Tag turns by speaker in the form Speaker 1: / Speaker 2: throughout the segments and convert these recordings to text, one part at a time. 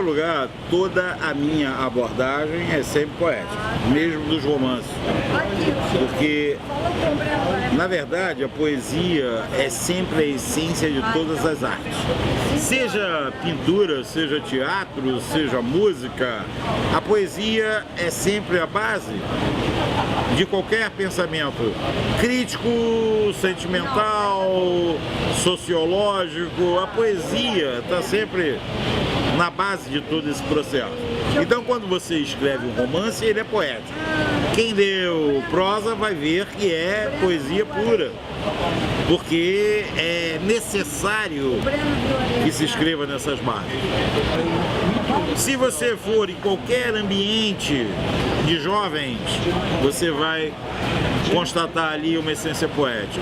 Speaker 1: lugar, toda a minha abordagem é sempre poética, mesmo dos romances. Porque, na verdade, a poesia é sempre a essência de todas as artes. Seja pintura, seja teatro, seja música, a poesia é sempre a base de qualquer pensamento crítico, sentimental, sociológico. A poesia está sempre na base de todo esse processo. Então, quando você escreve um romance, ele é poético. Quem leu prosa vai ver que é poesia pura, porque é necessário que se escreva nessas margens. Se você for em qualquer ambiente de jovens, você vai constatar ali uma essência poética.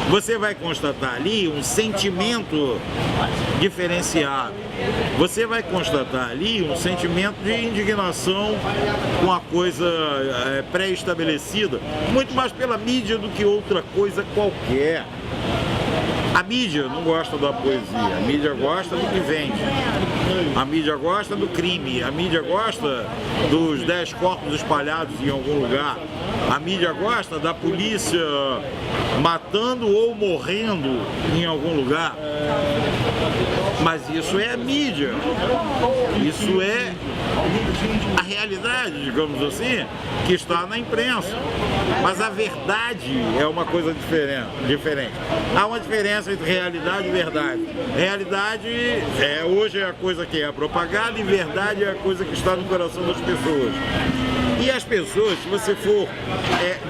Speaker 1: Você vai constatar ali um sentimento diferenciado. Você vai constatar ali um sentimento de indignação com a coisa pré-estabelecida, muito mais pela mídia do que outra coisa qualquer. A mídia não gosta da poesia, a mídia gosta do que vende, a mídia gosta do crime, a mídia gosta dos 10 corpos espalhados em algum lugar, a mídia gosta da polícia matando ou morrendo em algum lugar. Mas isso é a mídia, isso é a realidade, digamos assim, que está na imprensa. Mas a verdade é uma coisa diferente. Há uma diferença entre realidade e verdade. Realidade hoje é a coisa que é propagada e verdade é a coisa que está no coração das pessoas. E as pessoas, se você for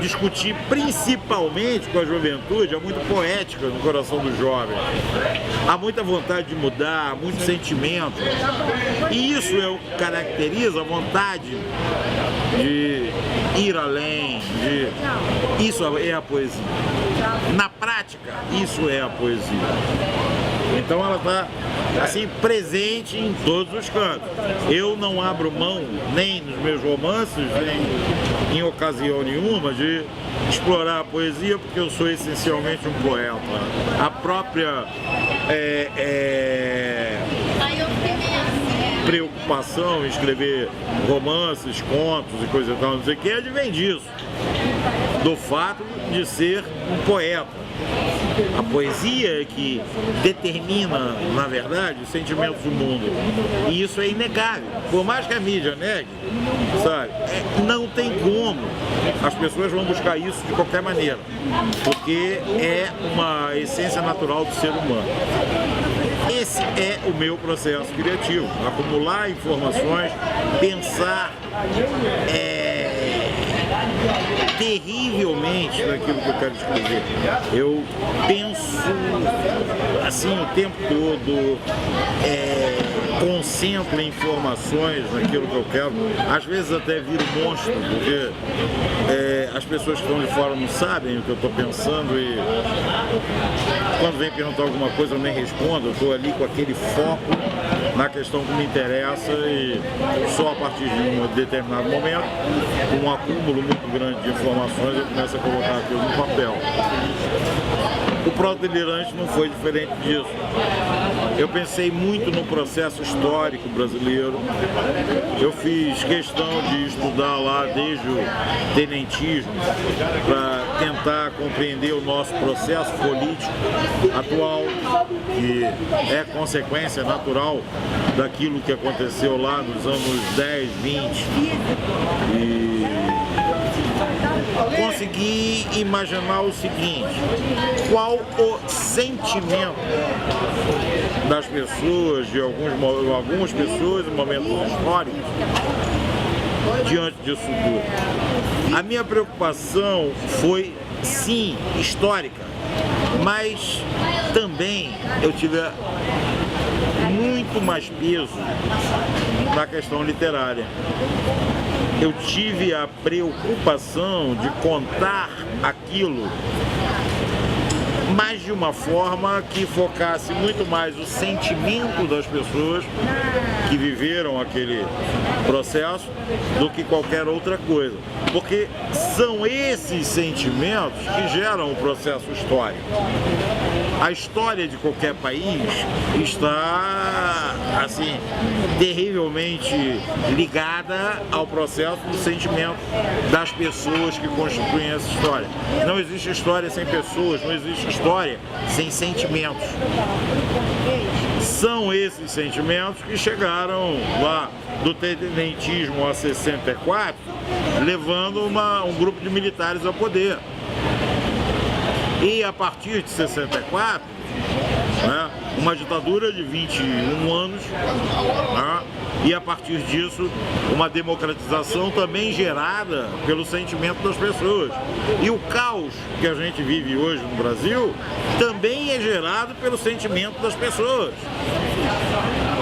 Speaker 1: discutir principalmente com a juventude, há muito poética no coração dos jovens. Há muita vontade de mudar, muito sentimento. E isso é o que caracteriza a vontade de ir além. Isso é a poesia. Na prática, isso é a poesia. Então ela está assim presente em todos os cantos. Eu não abro mão, nem nos meus romances, nem em ocasião nenhuma, de explorar a poesia, porque eu sou essencialmente um poeta. A própria preocupação em escrever romances, contos e coisa e tal, não sei o que, advém disso, do fato de ser um poeta. A poesia é que determina, na verdade, os sentimentos do mundo. E isso é inegável. Por mais que a mídia negue, sabe, não tem como. As pessoas vão buscar isso de qualquer maneira, porque é uma essência natural do ser humano. Esse é o meu processo criativo. Acumular informações, pensar terrivelmente naquilo que eu quero escrever. Eu penso assim o tempo todo, concentro em informações naquilo que eu quero. Às vezes até viro monstro, porque as pessoas que estão de fora não sabem o que eu estou pensando e quando vem perguntar alguma coisa eu nem respondo. Eu estou ali com aquele foco na questão que me interessa e só a partir de um determinado momento, com um acúmulo muito grande de informações, eu começo a colocar aquilo no papel. O Proto-Delirante não foi diferente disso. Eu pensei muito no processo histórico brasileiro. Eu fiz questão de estudar lá desde o tenentismo para tentar compreender o nosso processo político atual, que é consequência natural daquilo que aconteceu lá nos anos 10, 20. E consegui imaginar o seguinte: qual o sentimento das pessoas, de algumas pessoas em momentos históricos, diante disso tudo. A minha preocupação foi, sim, histórica, mas também eu tive muito mais peso na questão literária. Eu tive a preocupação de contar aquilo, mas de uma forma que focasse muito mais o sentimento das pessoas que viveram aquele processo do que qualquer outra coisa. Porque são esses sentimentos que geram o processo histórico. A história de qualquer país está, assim, terrivelmente ligada ao processo do sentimento das pessoas que constituem essa história. Não existe história sem pessoas, não existe história sem sentimentos. São esses sentimentos que chegaram lá do tenentismo a 64, levando um grupo de militares ao poder. E a partir de 64, né, uma ditadura de 21 anos, né, e a partir disso uma democratização também gerada pelo sentimento das pessoas. E o caos que a gente vive hoje no Brasil também é gerado pelo sentimento das pessoas,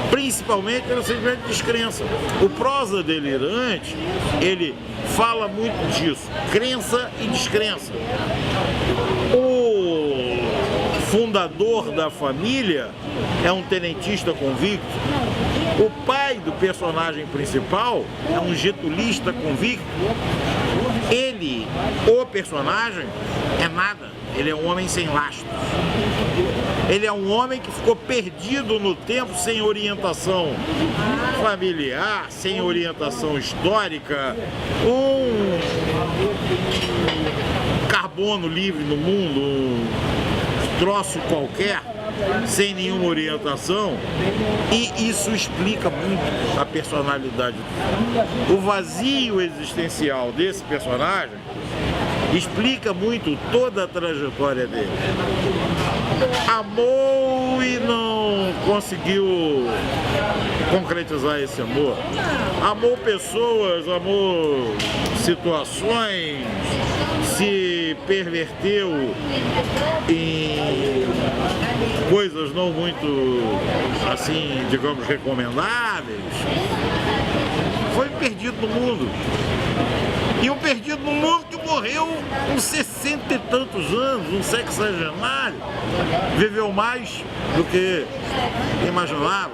Speaker 1: principalmente pelo sentimento de descrença. O Prosa Delirante, ele fala muito disso, crença e descrença. O fundador da família é um tenentista convicto. O pai do personagem principal é um getulista convicto. Ele, o personagem, é nada. Ele é um homem sem lastros. Ele é um homem que ficou perdido no tempo, sem orientação familiar, sem orientação histórica, um carbono livre no mundo, um troço qualquer, sem nenhuma orientação, e isso explica muito a personalidade dele. O vazio existencial desse personagem explica muito toda a trajetória dele. Amou e não conseguiu concretizar esse amor. Amou pessoas, amou situações, se perverteu em coisas não muito, assim, digamos, recomendáveis. Foi perdido no mundo. E um perdido no mundo que morreu com 60 e tantos anos, um sexagenário, viveu mais do que imaginava,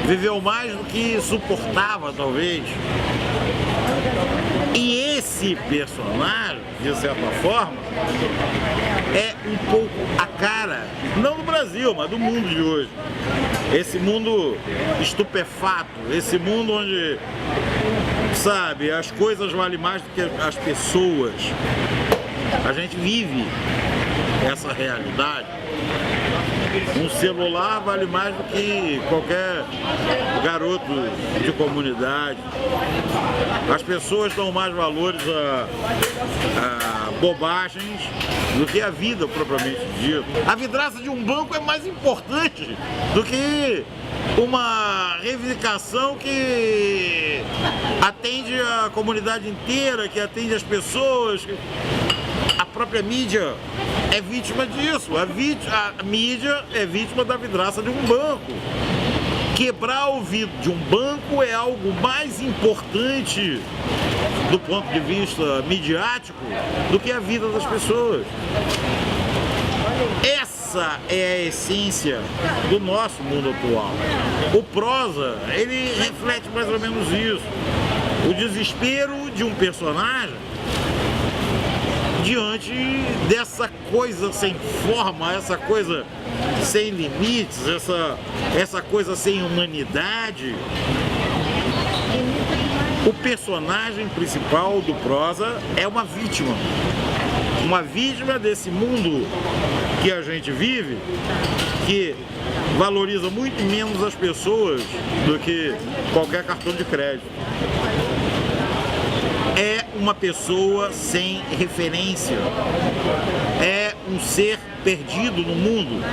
Speaker 1: viveu mais do que suportava, talvez. E esse personagem, de certa forma, é um pouco a cara, não do Brasil, mas do mundo de hoje. Esse mundo estupefato, esse mundo onde, sabe, as coisas valem mais do que as pessoas. A gente vive essa realidade. Um celular vale mais do que qualquer garoto de comunidade. As pessoas dão mais valores a bobagens do que a vida propriamente dita. A vidraça de um banco é mais importante do que uma reivindicação que atende a comunidade inteira, que atende as pessoas. A própria mídia é vítima disso. A mídia é vítima da vidraça de um banco. Quebrar o vidro de um banco é algo mais importante do ponto de vista midiático do que a vida das pessoas. Essa é a essência do nosso mundo atual. O Prosa, ele reflete mais ou menos isso. O desespero de um personagem diante dessa coisa sem forma, essa coisa sem limites, essa coisa sem humanidade. O personagem principal do Prosa é uma vítima desse mundo que a gente vive, que valoriza muito menos as pessoas do que qualquer cartão de crédito. É uma pessoa sem referência, é um ser perdido no mundo,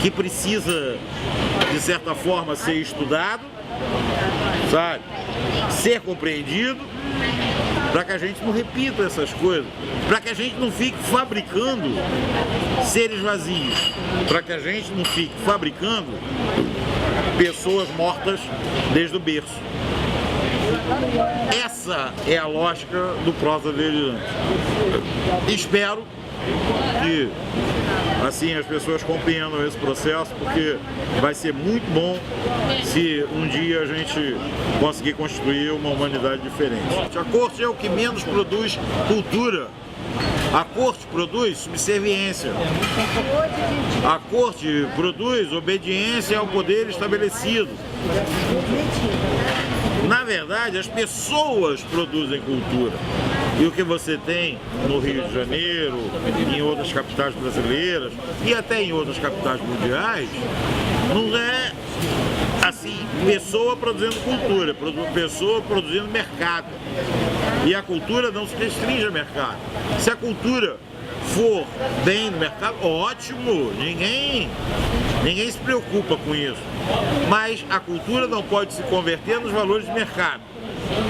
Speaker 1: que precisa, de certa forma, ser estudado, sabe? Ser compreendido, para que a gente não repita essas coisas, para que a gente não fique fabricando seres vazios, para que a gente não fique fabricando pessoas mortas desde o berço. Essa é a lógica do Prosa Delirante. Espero que assim as pessoas compreendam esse processo, porque vai ser muito bom se um dia a gente conseguir constituir uma humanidade diferente. A corte é o que menos produz cultura A corte produz subserviência. A corte produz obediência ao poder estabelecido. Na verdade, as pessoas produzem cultura. E o que você tem no Rio de Janeiro, em outras capitais brasileiras e até em outras capitais mundiais, não é assim, pessoa produzindo cultura, pessoa produzindo mercado. E a cultura não se restringe ao mercado. Se a cultura for bem no mercado, ótimo, ninguém se preocupa com isso. Mas a cultura não pode se converter nos valores de mercado.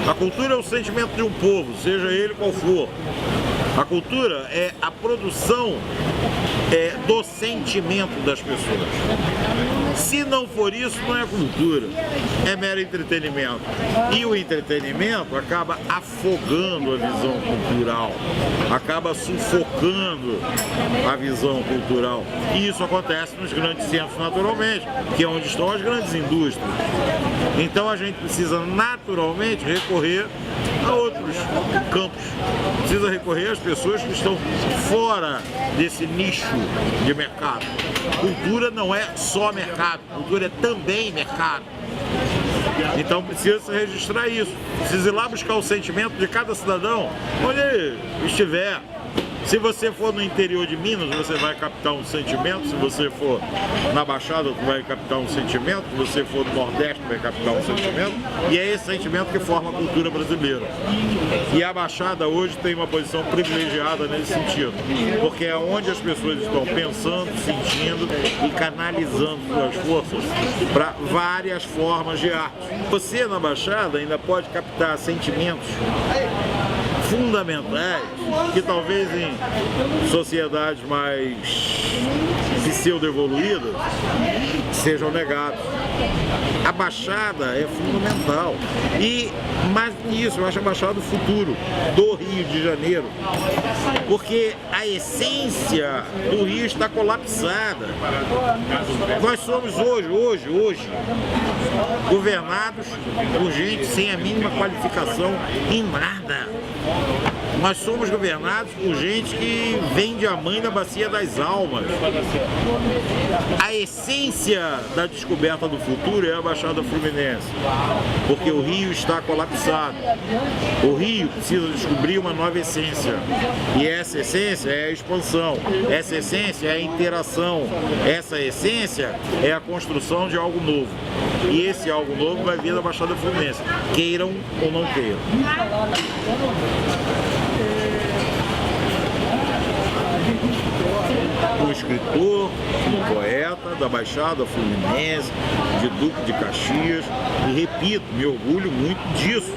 Speaker 1: A cultura é o sentimento de um povo, seja ele qual for. A cultura é a produção do sentimento das pessoas. Se não for isso, não é cultura, é mero entretenimento. E o entretenimento acaba afogando a visão cultural, acaba sufocando a visão cultural. E isso acontece nos grandes centros naturalmente, que é onde estão as grandes indústrias. Então a gente precisa naturalmente recorrer a outros campos. Precisa recorrer às pessoas que estão fora desse nicho de mercado. Cultura não é só mercado, cultura é também mercado. Então precisa se registrar isso. Precisa ir lá buscar o sentimento de cada cidadão, onde estiver. Se você for no interior de Minas, você vai captar um sentimento. Se você for na Baixada, você vai captar um sentimento. Se você for no Nordeste, vai captar um sentimento. E é esse sentimento que forma a cultura brasileira. E a Baixada hoje tem uma posição privilegiada nesse sentido, porque é onde as pessoas estão pensando, sentindo e canalizando suas forças para várias formas de arte. Você na Baixada ainda pode captar sentimentos fundamentais que talvez em sociedades mais pseudo-evoluídas sejam negados. A Baixada é fundamental. E mais do que isso, eu acho a Baixada o futuro do Rio de Janeiro, porque a essência do Rio está colapsada. Nós somos hoje governados por gente sem a mínima qualificação em nada. Nós somos governados por gente que vende a mãe da bacia das almas. A essência da descoberta do futuro é a Baixada Fluminense, porque o Rio está colapsado. O Rio precisa descobrir uma nova essência, e essa essência é a expansão, essa essência é a interação, essa essência é a construção de algo novo. E esse algo novo vai vir da Baixada Fluminense, queiram ou não queiram. Um escritor, um poeta da Baixada Fluminense, de Duque de Caxias, e repito, me orgulho muito disso.